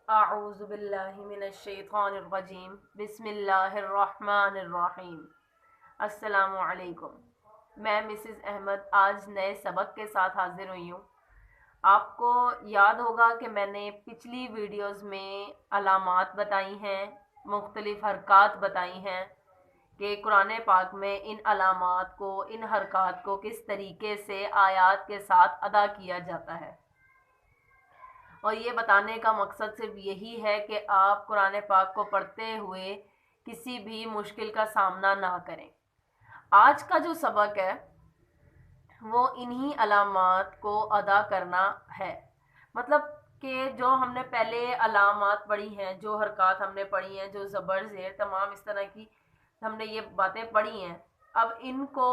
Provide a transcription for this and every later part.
اعوذ باللہ من الشیطان الرجیم بسم اللہ الرحمن الرحیم۔ السلام علیکم، میں مسز احمد آج نئے سبق کے ساتھ حاضر ہوئی ہوں۔ آپ کو یاد ہوگا کہ میں نے پچھلی ویڈیوز میں علامات بتائی ہیں، مختلف حرکات بتائی ہیں کہ قرآن پاک میں ان علامات کو، ان حرکات کو کس طریقے سے آیات کے ساتھ ادا کیا جاتا ہے، اور یہ بتانے کا مقصد صرف یہی ہے کہ آپ قرآن پاک کو پڑھتے ہوئے کسی بھی مشکل کا سامنا نہ کریں۔ آج کا جو سبق ہے وہ انہی علامات کو ادا کرنا ہے، مطلب کہ جو ہم نے پہلے علامات پڑھی ہیں، جو حرکات ہم نے پڑھی ہیں، جو زبر زیر تمام اس طرح کی ہم نے یہ باتیں پڑھی ہیں، اب ان کو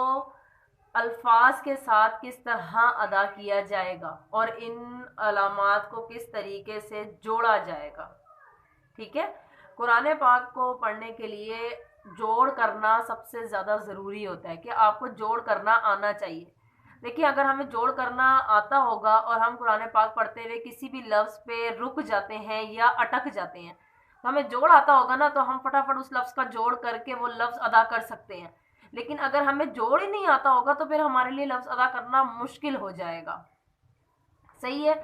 الفاظ کے ساتھ کس طرح ادا کیا جائے گا اور ان علامات کو کس طریقے سے جوڑا جائے گا۔ ٹھیک ہے، قرآن پاک کو پڑھنے کے لیے جوڑ کرنا سب سے زیادہ ضروری ہوتا ہے کہ آپ کو جوڑ کرنا آنا چاہیے۔ دیکھیے، اگر ہمیں جوڑ کرنا آتا ہوگا اور ہم قرآن پاک پڑھتے ہوئے کسی بھی لفظ پہ رک جاتے ہیں یا اٹک جاتے ہیں، تو ہمیں جوڑ آتا ہوگا نا، تو ہم فٹافٹ اس لفظ کا جوڑ کر کے وہ لفظ ادا کر سکتے ہیں۔ لیکن اگر ہمیں جوڑ ہی نہیں آتا ہوگا تو پھر ہمارے لیے لفظ ادا کرنا مشکل ہو جائے گا۔ صحیح ہے،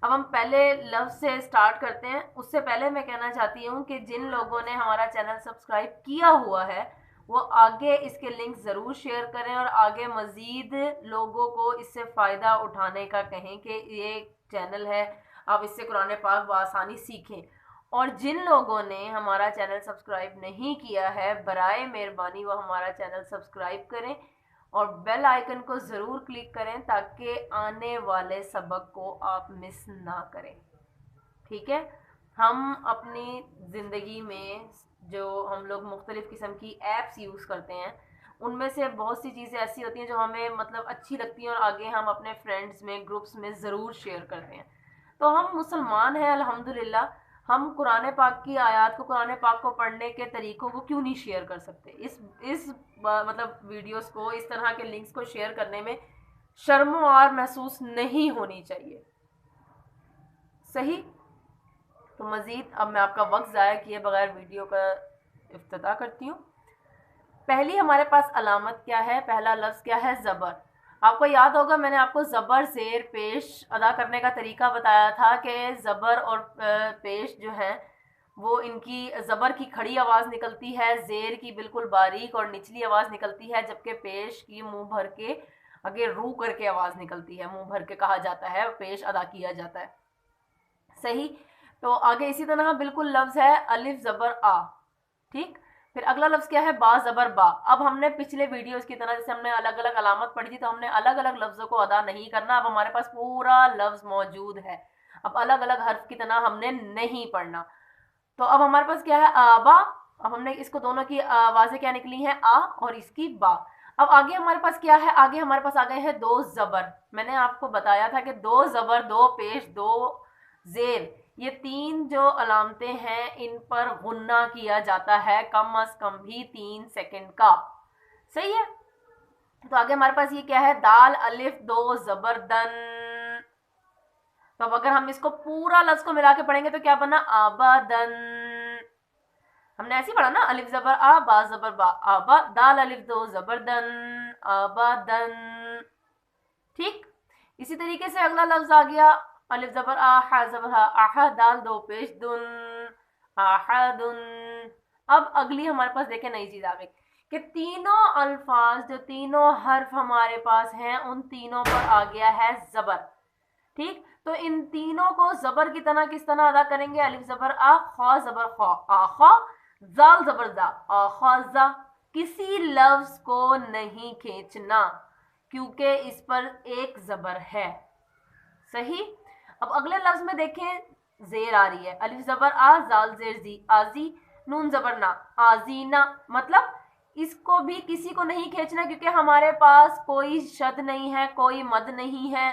اب ہم پہلے لفظ سے سٹارٹ کرتے ہیں۔ اس سے پہلے میں کہنا چاہتی ہوں کہ جن لوگوں نے ہمارا چینل سبسکرائب کیا ہوا ہے وہ آگے اس کے لنک ضرور شیئر کریں اور آگے مزید لوگوں کو اس سے فائدہ اٹھانے کا کہیں کہ یہ چینل ہے، آپ اس سے قرآن پاک بآسانی سیکھیں۔ اور جن لوگوں نے ہمارا چینل سبسکرائب نہیں کیا ہے، برائے مہربانی وہ ہمارا چینل سبسکرائب کریں اور بیل آئیکن کو ضرور کلک کریں تاکہ آنے والے سبق کو آپ مس نہ کریں۔ ٹھیک ہے، ہم اپنی زندگی میں جو ہم لوگ مختلف قسم کی ایپس یوز کرتے ہیں، ان میں سے بہت سی چیزیں ایسی ہوتی ہیں جو ہمیں مطلب اچھی لگتی ہیں اور آگے ہم اپنے فرینڈز میں، گروپس میں ضرور شیئر کرتے ہیں۔ تو ہم مسلمان ہیں الحمدللہ، ہم قرآن پاک کی آیات کو، قرآن پاک کو پڑھنے کے طریقوں کو کیوں نہیں شیئر کر سکتے؟ اس مطلب ویڈیوز کو، اس طرح کے لنکس کو شیئر کرنے میں شرم و عار محسوس نہیں ہونی چاہیے۔ صحیح، تو مزید اب میں آپ کا وقت ضائع کیے بغیر ویڈیو کا افتتاح کرتی ہوں۔ پہلی ہمارے پاس علامت کیا ہے؟ پہلا لفظ کیا ہے؟ زبر۔ آپ کو یاد ہوگا میں نے آپ کو زبر زیر پیش ادا کرنے کا طریقہ بتایا تھا کہ زبر اور پیش جو ہیں وہ ان کی زبر کی کھڑی آواز نکلتی ہے، زیر کی بالکل باریک اور نچلی آواز نکلتی ہے، جبکہ پیش کی منہ بھر کے آگے رو کر کے آواز نکلتی ہے، منہ بھر کے کہا جاتا ہے، پیش ادا کیا جاتا ہے۔ صحیح، تو آگے اسی طرح بالکل لفظ ہے الف زبر آ۔ ٹھیک، پھر اگلا لفظ کیا ہے؟ با زبر با۔ اب ہم نے پچھلے ویڈیوز کی طرح جیسے ہم نے الگ الگ علامت پڑھی تھی تو ہم نے الگ الگ لفظوں کو ادا نہیں کرنا، اب ہمارے پاس پورا لفظ موجود ہے، اب الگ الگ حرف کی طرح ہم نے نہیں پڑھنا۔ تو اب ہمارے پاس کیا ہے؟ آبا۔ اب ہم نے اس کو دونوں کی آوازیں کیا نکلی ہیں؟ آ اور اس کی با۔ اب آگے ہمارے پاس کیا ہے؟ آگے ہمارے پاس آگئے ہیں دو زبر۔ میں نے آپ کو بتایا تھا کہ دو زبر، دو پیش، دو زیر، یہ تین جو علامتیں ہیں ان پر غنہ کیا جاتا ہے کم از کم بھی 3 سیکنڈ کا۔ صحیح ہے، تو آگے ہمارے پاس یہ کیا ہے؟ دال الف دو زبر دن۔ تو اب اگر ہم اس کو پورا لفظ کو ملا کے پڑھیں گے تو کیا بنا؟ آبادن۔ ہم نے ایسے ہی پڑھا نا، الف زبر آ با زبر با، آبا، دال الف دو زبر دن، آبادن۔ ٹھیک، اسی طریقے سے اگلا لفظ آ گیا الف زبر آ، ح زبر ہا، آہا، دال دو پیش دن، آہدن۔ اب اگلی ہمارے پاس دیکھیں نئی چیز آ گئی کہ تینوں الفاظ، جو تینوں حرف ہمارے پاس ہیں، ان تینوں پر آ گیا ہے زبر۔ ٹھیک، تو ان تینوں کو زبر کی طرح کس طرح ادا کریں گے؟ الف زبر آ، خا زبر خا، آخا، زال زبر زا، آخازا۔ کسی لفظ کو نہیں کھینچنا کیونکہ اس پر ایک زبر ہے۔ صحیح، اب اگلے لفظ میں دیکھیں زیر آ رہی ہے، الف زبر آ، زال زیر زی، آزی، نون زبر نا، آزینا۔ مطلب اس کو بھی کسی کو نہیں کھینچنا کیونکہ ہمارے پاس کوئی شد نہیں ہے، کوئی مد نہیں ہے،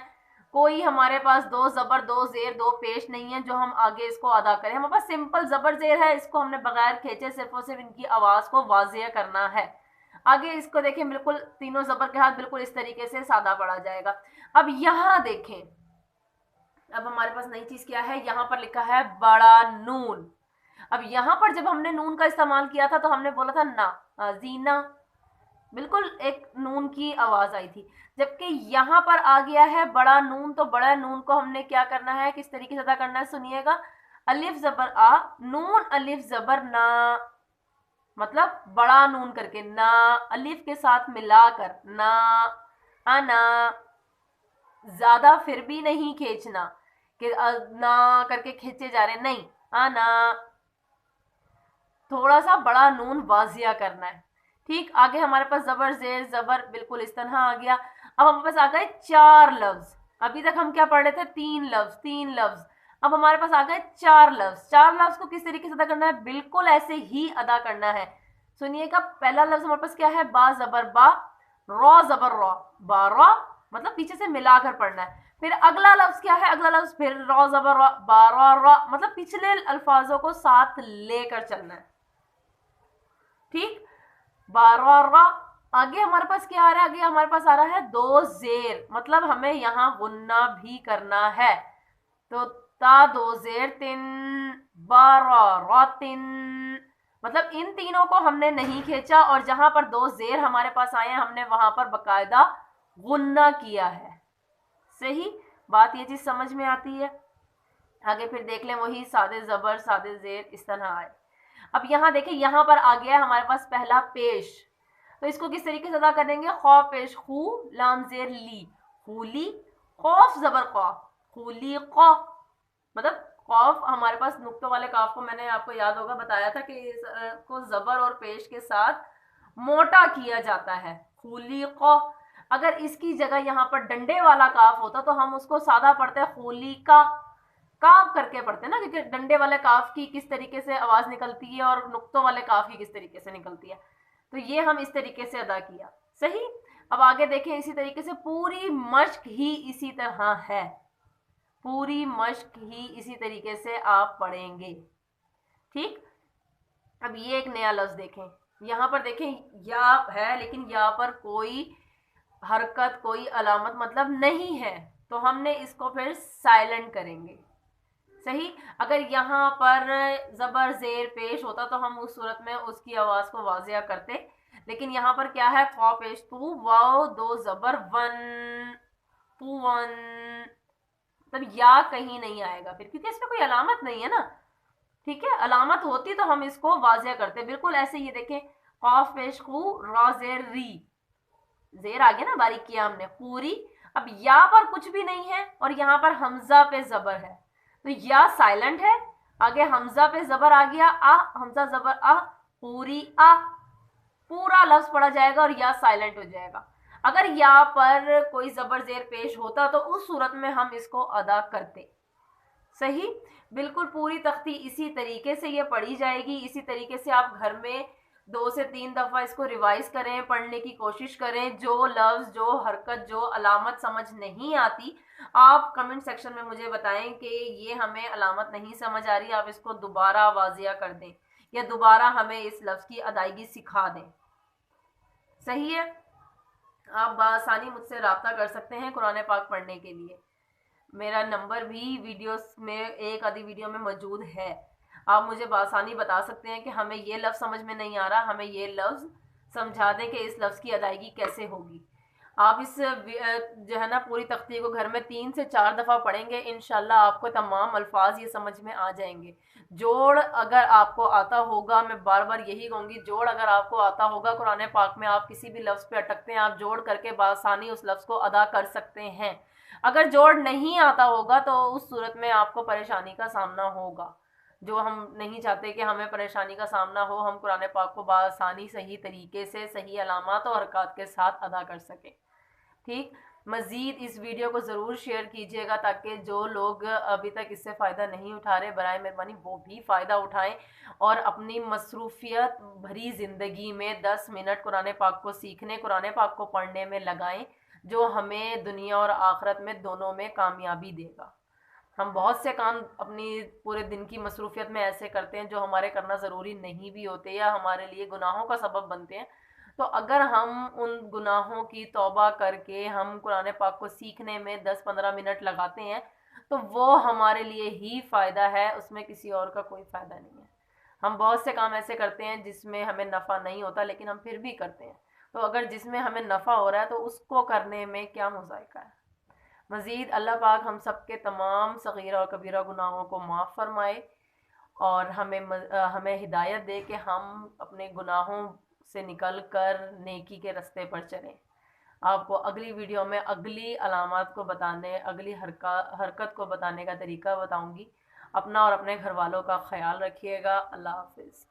کوئی ہمارے پاس دو زبر، دو زیر، دو پیش نہیں ہے جو ہم آگے اس کو ادا کریں۔ ہمارے پاس سمپل زبر زیر ہے، اس کو ہم نے بغیر کھینچے صرف اور صرف ان کی آواز کو واضح کرنا ہے۔ آگے اس کو دیکھیں، بالکل تینوں زبر کے ہاتھ بالکل اس طریقے سے سادہ پڑا جائے گا۔ اب یہاں دیکھیں اب ہمارے پاس نئی چیز کیا ہے، یہاں پر لکھا ہے بڑا نون. اب یہاں پر جب ہم نے نون کا استعمال کیا تھا تو ہم نے بولا تھا نا، زینا، بالکل ایک نون کی آواز آئی تھی. جبکہ یہاں پر آ گیا ہے بڑا نون، تو بڑا نون کو ہم نے کیا کرنا ہے، کس طریقے سے ادا کرنا ہے، سنیے گا. الف زبر آ، نون الف زبر نا، مطلب بڑا نون کر کے نا، الف کے ساتھ ملا کر نا، انا. زیادہ پھر بھی نہیں کھینچنا کہ نا کر کے کھینچے جا رہے، نہیں، انا. تھوڑا سا بڑا نون واضح کرنا ہے. ٹھیک، آگے ہمارے پاس زبر زیر زبر بالکل اس طرح آ گیا. اب ہمارے پاس آ گئے 4 لفظ. ابھی تک ہم کیا پڑھ رہے تھے، 3 لفظ. اب ہمارے پاس آ گئے 4 لفظ. 4 لفظ کو کس طریقے سے ادا کرنا ہے، بالکل ایسے ہی ادا کرنا ہے. سنیے گا، پہلا لفظ ہمارے پاس کیا ہے، با زبر با، رو زبر رو، بارا، مطلب پیچھے سے ملا کر پڑھنا ہے. پھر اگلا لفظ کیا ہے، اگلا لفظ پھر رو زبر رو، بارا رو، مطلب پچھلے الفاظوں کو ساتھ لے کر چلنا ہے. ٹھیک، بارا. آگے ہمارے پاس کیا آ رہا ہے، آگے ہمارے پاس آ رہا ہے 2 زیر، مطلب ہمیں یہاں غنہ بھی کرنا ہے. تو تا 2 زیر تن، بارا را تن، مطلب ان تینوں کو ہم نے نہیں کھینچا، اور جہاں پر 2 زیر ہمارے پاس آئے ہیں ہم نے وہاں پر باقاعدہ غنہ کیا ہے. صحیح بات، یہ چیز سمجھ میں آتی ہے. آگے پھر دیکھ لیں وہی سادے زبر سادے زیر اس طرح آئے. اب یہاں دیکھیں، یہاں پر آ گیا ہے ہمارے پاس پہلا پیش. تو اس کو کس طریقے سے ادا کریں گے، خو پیش خو، لام زیر لی، خولی. خوف زبر خو، خولی خو، مطلب خوف. ہمارے پاس نقطوں والے کاف کو میں نے آپ کو یاد ہوگا بتایا تھا کہ اس کو زبر اور پیش کے ساتھ موٹا کیا جاتا ہے، خولی خو. اگر اس کی جگہ یہاں پر ڈنڈے والا کاف ہوتا تو ہم اس کو سادہ پڑھتے ہیں خولی کا، کاف کر کے پڑھتے ہیں نا، کیونکہ ڈنڈے والے کاف کی کس طریقے سے آواز نکلتی ہے اور نقطوں والے کاف کی کس طریقے سے نکلتی ہے. تو یہ ہم اس طریقے سے ادا کیا. صحیح. اب آگے دیکھیں، اسی طریقے سے پوری مشق ہی اسی طرح ہے، پوری مشق ہی اسی طریقے سے آپ پڑھیں گے. ٹھیک. اب یہ ایک نیا لفظ دیکھیں، یہاں پر دیکھیں یا ہے لیکن یا پر کوئی حرکت کوئی علامت مطلب نہیں ہے، تو ہم نے اس کو پھر سائلنٹ کریں گے. صحیح. اگر یہاں پر زبر زیر پیش ہوتا تو ہم اس صورت میں اس کی آواز کو واضح کرتے، لیکن یہاں پر کیا ہے، خو پیش تو، واو 2 زبر ون، تو ون. تب یا کہیں نہیں آئے گا پھر، کیونکہ اس میں کوئی علامت نہیں ہے نا. ٹھیک ہے، علامت ہوتی تو ہم اس کو واضح کرتے. بالکل ایسے یہ دیکھیں، قاف پیش خو، را زیر ری، زیر آگے نا باریک کیا ہم نے، پوری. اب یا پر کچھ بھی نہیں ہے اور یہاں پر حمزہ پہ زبر ہے، تو یا سائلنٹ ہے. آگے حمزہ پہ زبر آ گیا، آ، حمزہ زبر آ، پوری آ، پورا لفظ پڑھا جائے گا اور یا سائلنٹ ہو جائے گا. اگر یا پر کوئی زبر زیر پیش ہوتا تو اس صورت میں ہم اس کو ادا کرتے. صحیح. بالکل پوری تختی اسی طریقے سے یہ پڑھی جائے گی. اسی طریقے سے آپ گھر میں 2 سے 3 دفعہ اس کو ریوائز کریں، پڑھنے کی کوشش کریں. جو لفظ، جو حرکت، جو علامت سمجھ نہیں آتی، آپ کمنٹ سیکشن میں مجھے بتائیں کہ یہ ہمیں علامت نہیں سمجھ آ رہی، آپ اس کو دوبارہ واضح کر دیں یا دوبارہ ہمیں اس لفظ کی ادائیگی سکھا دیں. صحیح ہے. آپ بآسانی مجھ سے رابطہ کر سکتے ہیں قرآن پاک پڑھنے کے لیے. میرا نمبر بھی ویڈیوز میں ایک آدھی ویڈیو میں موجود ہے. آپ مجھے بآسانی بتا سکتے ہیں کہ ہمیں یہ لفظ سمجھ میں نہیں آ رہا، ہمیں یہ لفظ سمجھا دیں کہ اس لفظ کی ادائیگی کیسے ہوگی. آپ اس جو ہے نا پوری تختی کو گھر میں 3 سے 4 دفعہ پڑھیں گے، انشاءاللہ آپ کو تمام الفاظ یہ سمجھ میں آ جائیں گے. جوڑ اگر آپ کو آتا ہوگا، میں بار بار یہی کہوں گی، جوڑ اگر آپ کو آتا ہوگا قرآن پاک میں، آپ کسی بھی لفظ پہ اٹکتے ہیں، آپ جوڑ کر کے بآسانی اس لفظ کو ادا کر سکتے ہیں. اگر جوڑ نہیں آتا ہوگا تو اس صورت میں آپ کو پریشانی کا سامنا ہوگا، جو ہم نہیں چاہتے کہ ہمیں پریشانی کا سامنا ہو. ہم قرآن پاک کو بآسانی صحیح طریقے سے صحیح علامات اور حرکات کے ساتھ ادا کر سکیں. ٹھیک. مزید اس ویڈیو کو ضرور شیئر کیجیے گا تاکہ جو لوگ ابھی تک اس سے فائدہ نہیں اٹھا رہے، برائے مہربانی وہ بھی فائدہ اٹھائیں اور اپنی مصروفیت بھری زندگی میں 10 منٹ قرآن پاک کو سیکھنے، قرآن پاک کو پڑھنے میں لگائیں، جو ہمیں دنیا اور آخرت میں دونوں میں کامیابی دے گا. ہم بہت سے کام اپنی پورے دن کی مصروفیت میں ایسے کرتے ہیں جو ہمارے کرنا ضروری نہیں بھی ہوتے یا ہمارے لیے گناہوں کا سبب بنتے ہیں. تو اگر ہم ان گناہوں کی توبہ کر کے ہم قرآن پاک کو سیکھنے میں 10-15 منٹ لگاتے ہیں تو وہ ہمارے لیے ہی فائدہ ہے، اس میں کسی اور کا کوئی فائدہ نہیں ہے۔ ہم بہت سے کام ایسے کرتے ہیں جس میں ہمیں نفع نہیں ہوتا لیکن ہم پھر بھی کرتے ہیں، تو اگر جس میں ہمیں نفع ہو رہا ہے تو اس کو کرنے میں کیا مذائقہ ہے۔ مزید اللہ پاک ہم سب کے تمام صغیرہ اور کبیرہ گناہوں کو معاف فرمائے، اور ہمیں ہدایت دے کہ ہم اپنے گناہوں سے نکل کر نیکی کے رستے پر چلیں۔ آپ کو اگلی ویڈیو میں اگلی علامات کو بتانے، اگلی حرکت کو بتانے کا طریقہ بتاؤں گی۔ اپنا اور اپنے گھر والوں کا خیال رکھیے گا۔ اللہ حافظ۔